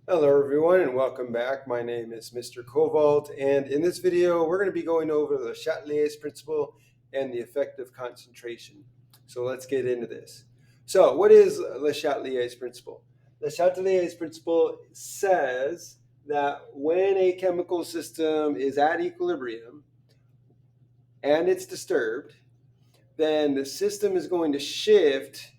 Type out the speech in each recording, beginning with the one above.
Hello everyone and welcome back. My name is Mr. Kovalt, and in this video we're going to be going over the Chatelier's principle and the effect of concentration. So let's get into this. So what is Le Chatelier's principle? Le Chatelier's principle says that when a chemical system is at equilibrium and it's disturbed, then the system is going to shift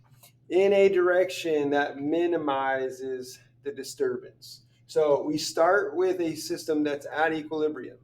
in a direction that minimizes the disturbance. So we start with a system that's at equilibrium,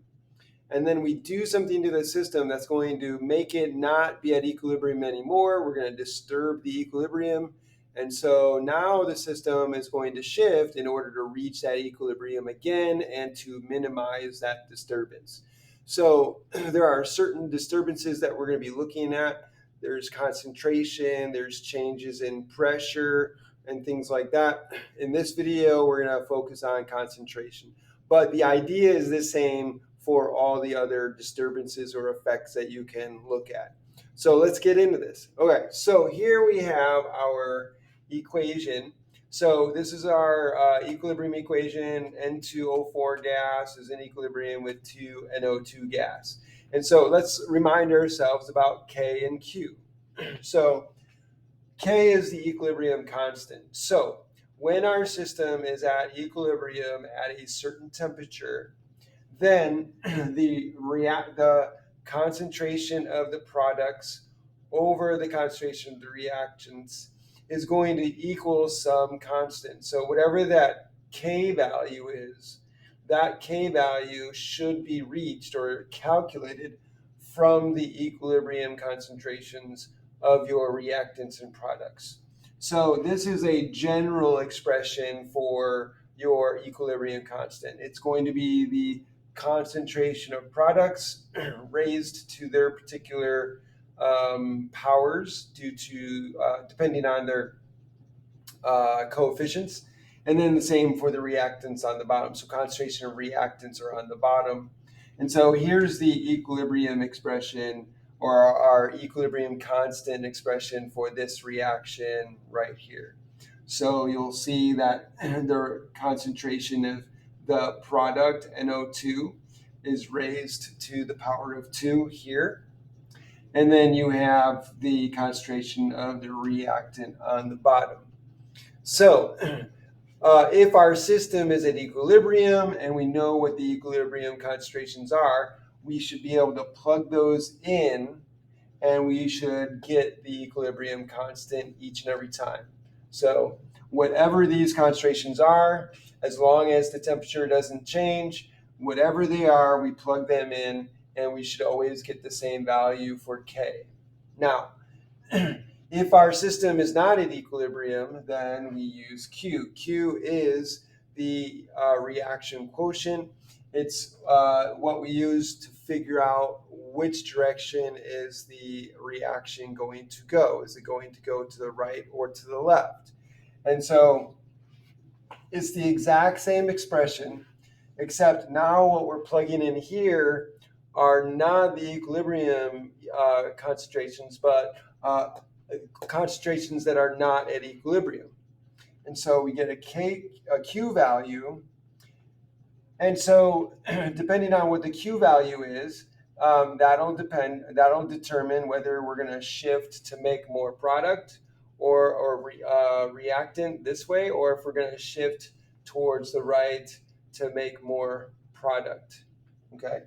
and then we do something to the system that's going to make it not be at equilibrium anymore. We're going to disturb the equilibrium. And so now the system is going to shift in order to reach that equilibrium again and to minimize that disturbance. So there are certain disturbances that we're going to be looking at. There's concentration, there's changes in pressure, and things like that. In this video, we're going to focus on concentration. But the idea is the same for all the other disturbances or effects that you can look at. So let's get into this. Okay, so here we have our equation. So this is our equilibrium equation. N2O4 gas is in equilibrium with 2NO2 gas. And so let's remind ourselves about K and Q. So K is the equilibrium constant. So when our system is at equilibrium at a certain temperature, then the concentration of the products over the concentration of the reactants is going to equal some constant. So whatever that K value is, that K value should be reached or calculated from the equilibrium concentrations of your reactants and products. So this is a general expression for your equilibrium constant. It's going to be the concentration of products raised to their particular powers due to depending on their coefficients, and then the same for the reactants on the bottom. So concentration of reactants are on the bottom. And so here's the equilibrium expression, or our equilibrium constant expression for this reaction right here. So you'll see that the concentration of the product, NO2, is raised to the power of 2 here. And then you have the concentration of the reactant on the bottom. So if our system is at equilibrium and we know what the equilibrium concentrations are, we should be able to plug those in and we should get the equilibrium constant each and every time. So whatever these concentrations are, as long as the temperature doesn't change, whatever they are, we plug them in and we should always get the same value for K. Now, if our system is not at equilibrium, then we use Q. Q is the reaction quotient. It's what we use to figure out which direction is the reaction going to go. Is it going to go to the right or to the left? And so it's the exact same expression, except now what we're plugging in here are not the equilibrium concentrations, but concentrations that are not at equilibrium. And so we get a Q value. And so depending on what the Q value is, that'll determine whether we're going to shift to make more product or reactant this way, or if we're going to shift towards the right to make more product. Okay.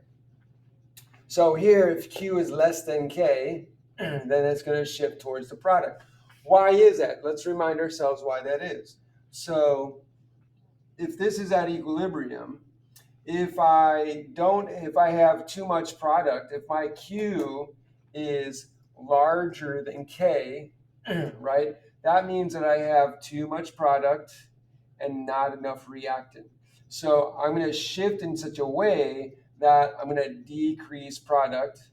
So here, if Q is less than K, then it's going to shift towards the product. Why is that? Let's remind ourselves why that is. So if this is at equilibrium, if I have too much product, if my Q is larger than K, right, that means that I have too much product and not enough reactant. So I'm going to shift in such a way that I'm going to decrease product.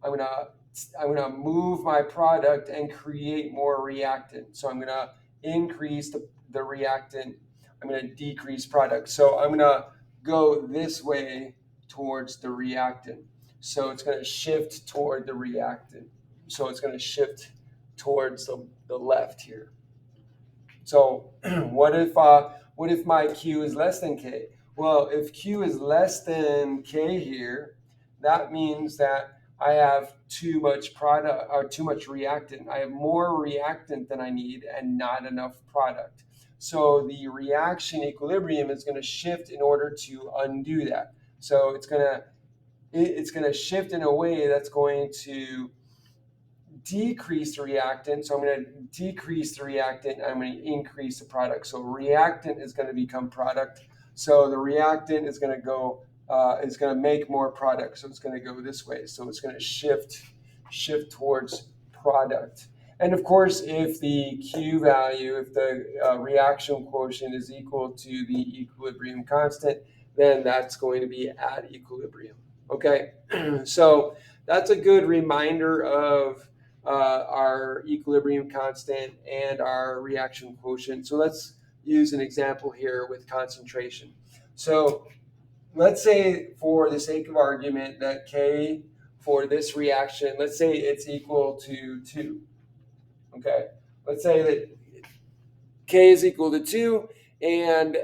I'm going to move my product and create more reactant. So I'm going to increase the reactant. I'm going to decrease product. So I'm going to go this way towards the reactant. So it's going to shift toward the reactant. So it's going to shift towards the left here. So what if what if my Q is less than K? Well, if Q is less than K here, that means that I have too much product or too much reactant. I have more reactant than I need and not enough product. So the reaction equilibrium is going to shift in order to undo that. So it's going to shift in a way that's going to decrease the reactant. So I'm going to decrease the reactant. I'm going to increase the product. So reactant is going to become product. So the reactant is going to go, is going to make more product. So it's going to go this way. So it's going to shift towards product. And of course, if the Q value, if the reaction quotient is equal to the equilibrium constant, then that's going to be at equilibrium. Okay, so that's a good reminder of our equilibrium constant and our reaction quotient. So let's use an example here with concentration. So let's say, for the sake of argument, that K for this reaction, let's say it's equal to 2. Okay, let's say that K is equal to 2, and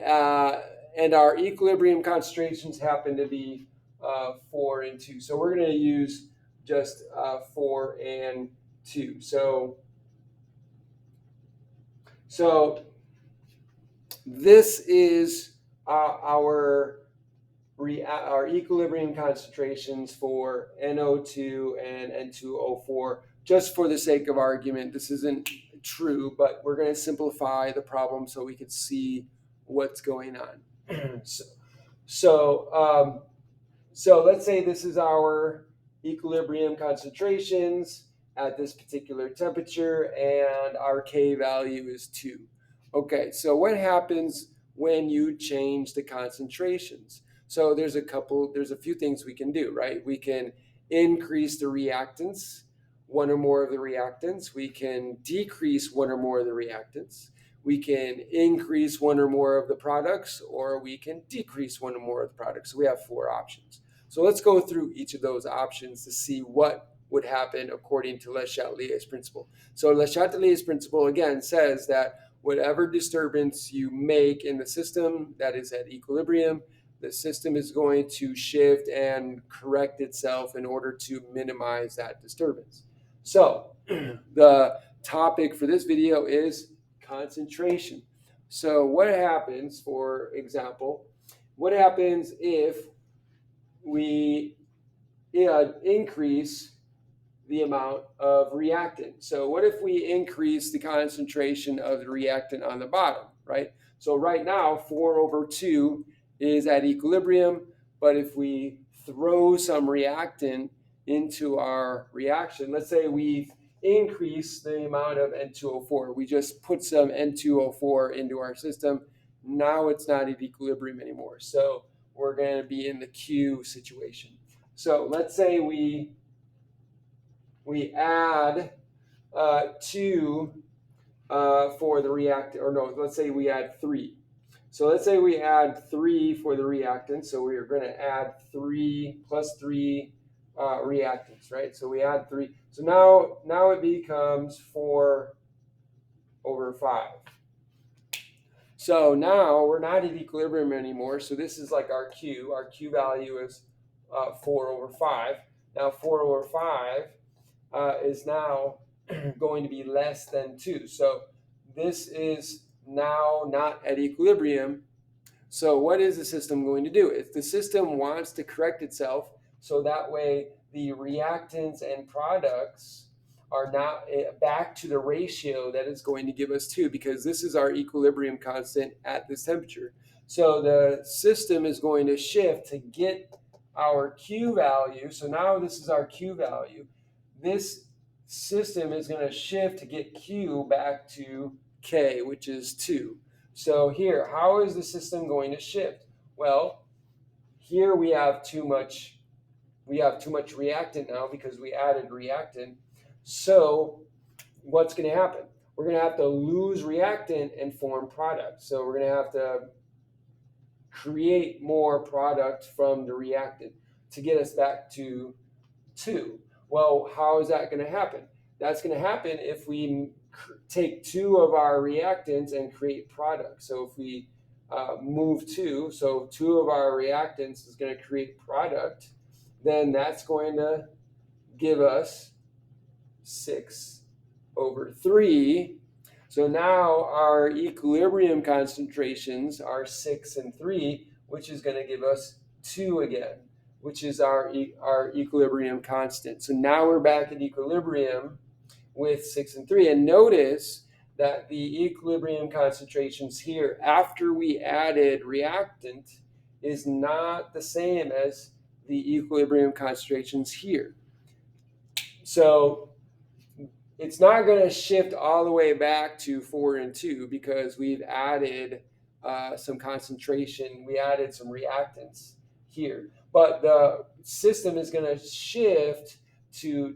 our equilibrium concentrations happen to be 4 and 2. So we're going to use just 4 and 2. So this is our equilibrium concentrations for NO2 and N2O4. Just for the sake of argument, this isn't true, but we're going to simplify the problem so we can see what's going on. So let's say this is our equilibrium concentrations at this particular temperature, and our K value is 2. Okay, so what happens when you change the concentrations? So there's a few things we can do, right? We can increase the reactants, one or more of the reactants. We can decrease one or more of the reactants. We can increase one or more of the products, or we can decrease one or more of the products. So we have 4 options. So let's go through each of those options to see what would happen according to Le Chatelier's principle. So Le Chatelier's principle, again, says that whatever disturbance you make in the system that is at equilibrium, the system is going to shift and correct itself in order to minimize that disturbance. So the topic for this video is concentration. So what happens, for example, what happens if we increase the amount of reactant? So what if we increase the concentration of the reactant on the bottom, right? So right now, 4/2 is at equilibrium, but if we throw some reactant into our reaction, let's say we increase the amount of N2O4, we just put some N2O4 into our system, now it's not at equilibrium anymore. So we're going to be in the Q situation. So let's say we add 2 for the reactant, or no, let's say we add 3. So let's say we add 3 for the reactant. So we are going to add 3 plus 3 reactants, right? So we add 3. So now it becomes 4/5. So now we're not at equilibrium anymore. So this is like our Q. Our Q value is 4/5. Now 4/5 is now going to be less than 2. So this is now not at equilibrium. So what is the system going to do? If the system wants to correct itself, so that way the reactants and products are now back to the ratio that it's going to give us 2, because this is our equilibrium constant at this temperature. So the system is going to shift to get our Q value. So now this is our Q value. This system is going to shift to get Q back to K, which is 2. So here, how is the system going to shift? Well, here we have too much reactant now because we added reactant. So what's going to happen? We're going to have to lose reactant and form product. So we're going to have to create more product from the reactant to get us back to 2. Well, how is that going to happen? That's going to happen if we take 2 of our reactants and create product. So if we move 2, so 2 of our reactants is going to create product, then that's going to give us 6/3. So now our equilibrium concentrations are 6 and 3, which is going to give us 2 again, which is our equilibrium constant. So now we're back at equilibrium with 6 and 3. And notice that the equilibrium concentrations here after we added reactant is not the same as the equilibrium concentrations here. So it's not going to shift all the way back to 4 and 2 because we've added some concentration, we added some reactants here. But the system is going to shift to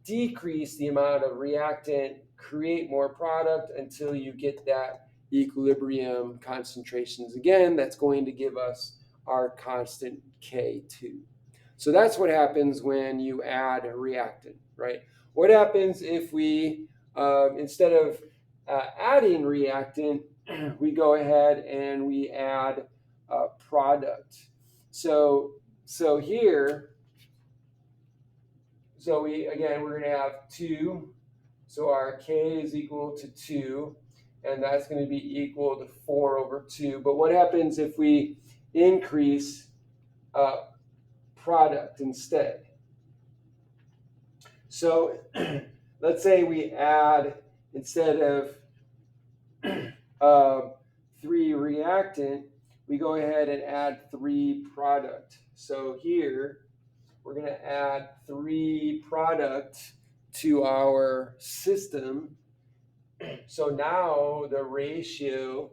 decrease the amount of reactant, create more product until you get that equilibrium concentrations again. That's going to give us our constant K2. So that's what happens when you add a reactant, right? What happens if we, instead of adding reactant, we go ahead and we add a product? So here, so we're going to have 2. So our K is equal to 2, and that's going to be equal to 4/2. But what happens if we increase product instead? So let's say we add, instead of 3 reactant, we go ahead and add 3 product. So here, we're going to add 3 product to our system. So now the ratio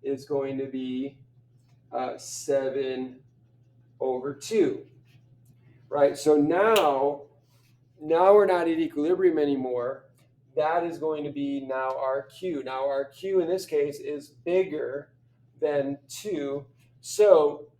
is going to be 7/2, right? So now we're not at equilibrium anymore. That is going to be now our Q. Now our Q in this case is bigger than 2. So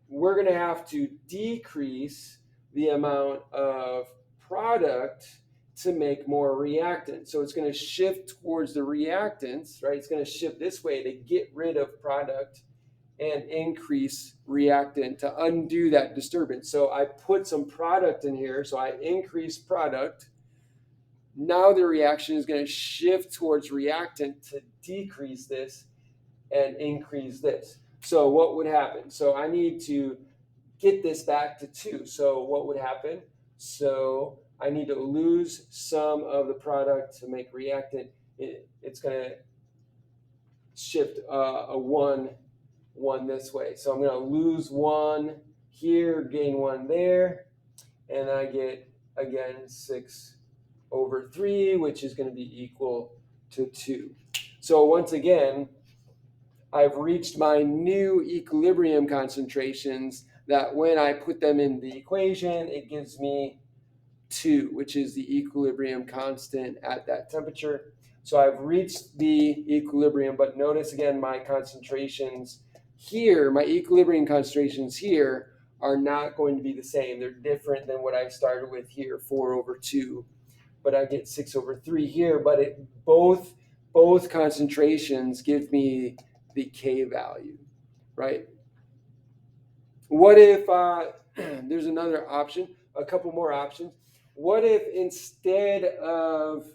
we're going to have to decrease the amount of product to make more reactant. So it's going to shift towards the reactants, right? It's going to shift this way to get rid of product and increase reactant to undo that disturbance. So I put some product in here, so I increase product. Now the reaction is going to shift towards reactant to decrease this and increase this. So what would happen? So I need to get this back to 2. So what would happen? So I need to lose some of the product to make reactant. It's going to shift a 1 this way. So I'm going to lose 1 here, gain 1 there, and I get, again, 6/3, which is going to be equal to 2. So once again, I've reached my new equilibrium concentrations that when I put them in the equation, it gives me 2, which is the equilibrium constant at that temperature. So I've reached the equilibrium, but notice again my concentrations here, my equilibrium concentrations here are not going to be the same. They're different than what I started with here, 4/2. But I get 6/3 here, but both concentrations give me the K value, right? What if, there's another option, a couple more options. What if instead of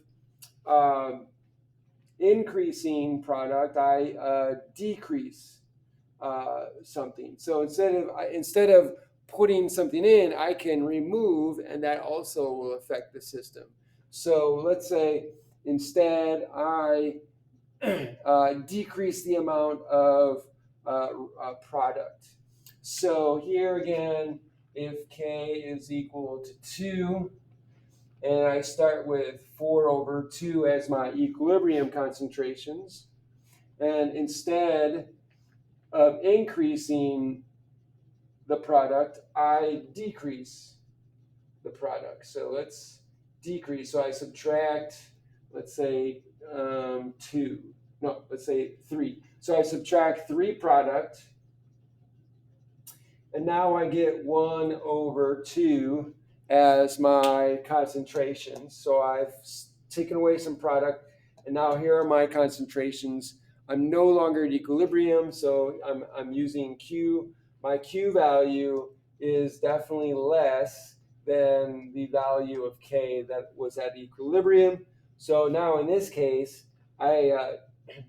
increasing product, I decrease something? So instead of putting something in, I can remove, and that also will affect the system. So let's say instead I decrease the amount of product. So here again, if K is equal to 2, and I start with 4/2 as my equilibrium concentrations, and instead of increasing the product, I decrease the product. So let's decrease. So I subtract, let's say 2. No, let's say 3. So I subtract 3 product, and now I get 1/2 as my concentrations. So I've taken away some product, and now here are my concentrations I'm no longer at equilibrium, so I'm using Q. My Q value is definitely less than the value of K that was at equilibrium. So now in this case, I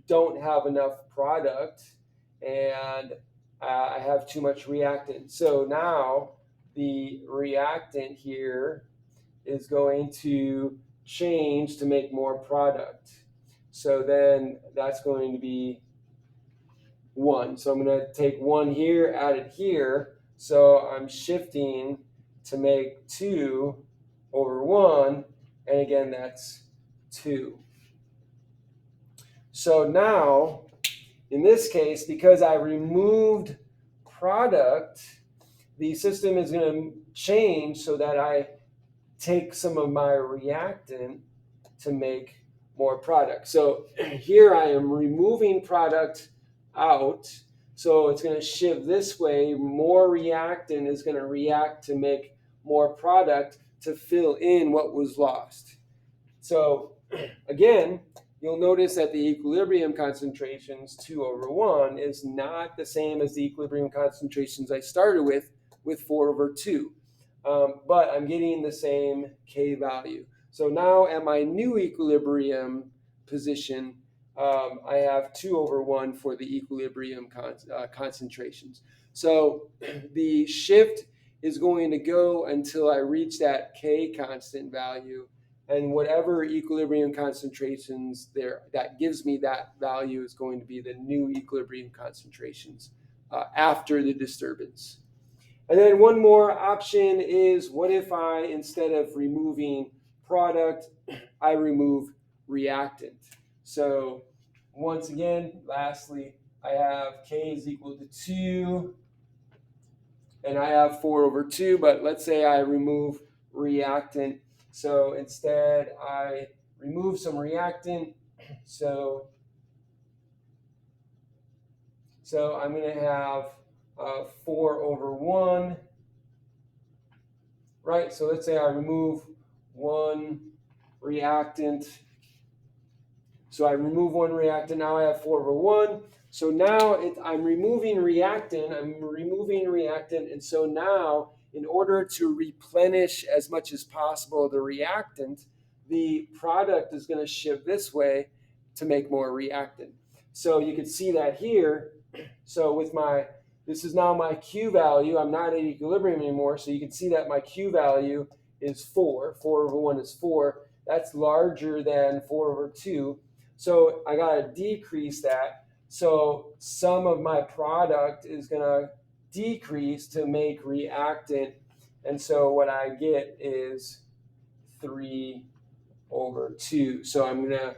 don't have enough product and I have too much reactant. So now the reactant here is going to change to make more product. So then that's going to be 1. So I'm going to take 1 here, add it here. So I'm shifting to make 2 over 1. And again, that's 2. So now, in this case, because I removed product, the system is going to change so that I take some of my reactant to make more product. So here I am removing product out. So it's going to shift this way. More reactant is going to react to make more product to fill in what was lost. So again, you'll notice that the equilibrium concentrations 2 over 1 is not the same as the equilibrium concentrations I started with 4 over 2. But I'm getting the same K value. So now at my new equilibrium position, I have 2 over 1 for the equilibrium concentrations. So the shift is going to go until I reach that K constant value. And whatever equilibrium concentrations there that gives me that value is going to be the new equilibrium concentrations after the disturbance. And then one more option is, what if I, instead of removing product, I remove reactant? So once again, lastly, I have K is equal to 2, and I have 4 over 2, but let's say I remove reactant. So instead, I remove some reactant. So I'm going to have 4 over 1. Right, so let's say I remove 1 reactant. So I remove 1 reactant, now I have 4 over 1. So now I'm removing reactant, and so now in order to replenish as much as possible the reactant, the product is going to shift this way to make more reactant. So you can see that here. So this is now my Q value. I'm not at equilibrium anymore, so you can see that my Q value is 4. 4 over 1 is 4. That's larger than 4 over 2. So I got to decrease that. So some of my product is going to decrease to make reactant. And so what I get is 3 over 2. So I'm going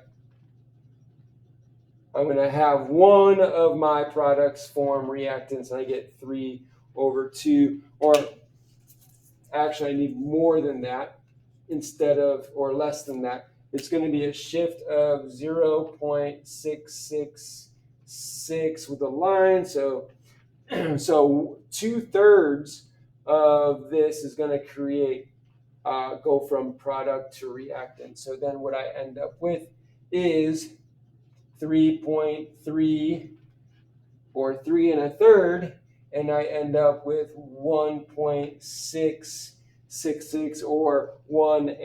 to have one of my products form reactants, and I get 3 over 2. Or actually, I need more than that instead of, or less than that. It's going to be a shift of 0.666 with a line. So 2/3 of this is going to create, go from product to reactant. So then what I end up with is 3.3 or 3 1/3, and I end up with 1.666 or 1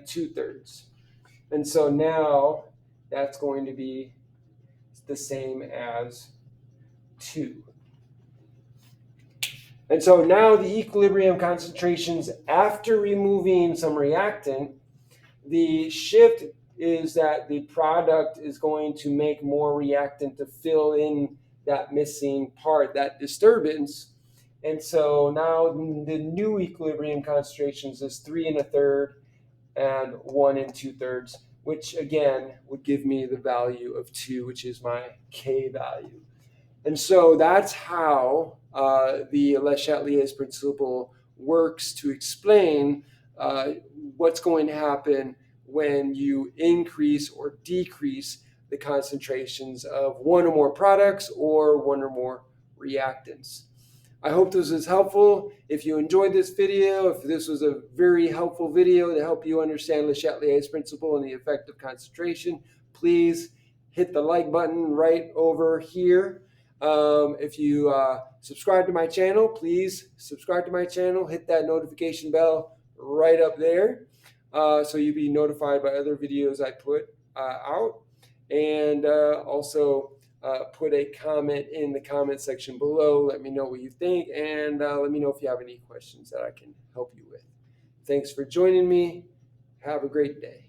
2/3. And so now that's going to be the same as 2. And so now the equilibrium concentrations after removing some reactant, the shift is that the product is going to make more reactant to fill in that missing part, that disturbance. And so now the new equilibrium concentrations is 3 1/3 and 1 2/3, which again would give me the value of 2, which is my K value. And so that's how the Le Chatelier's principle works to explain what's going to happen when you increase or decrease the concentrations of one or more products or one or more reactants. I hope this was helpful. If you enjoyed this video, if this was a very helpful video to help you understand Le Chatelier's principle and the effect of concentration, please hit the like button right over here. If you subscribe to my channel, please subscribe to my channel. Hit that notification bell right up there, so you'll be notified by other videos I put out. And also put a comment in the comment section below. Let me know what you think, and let me know if you have any questions that I can help you with. Thanks for joining me. Have a great day.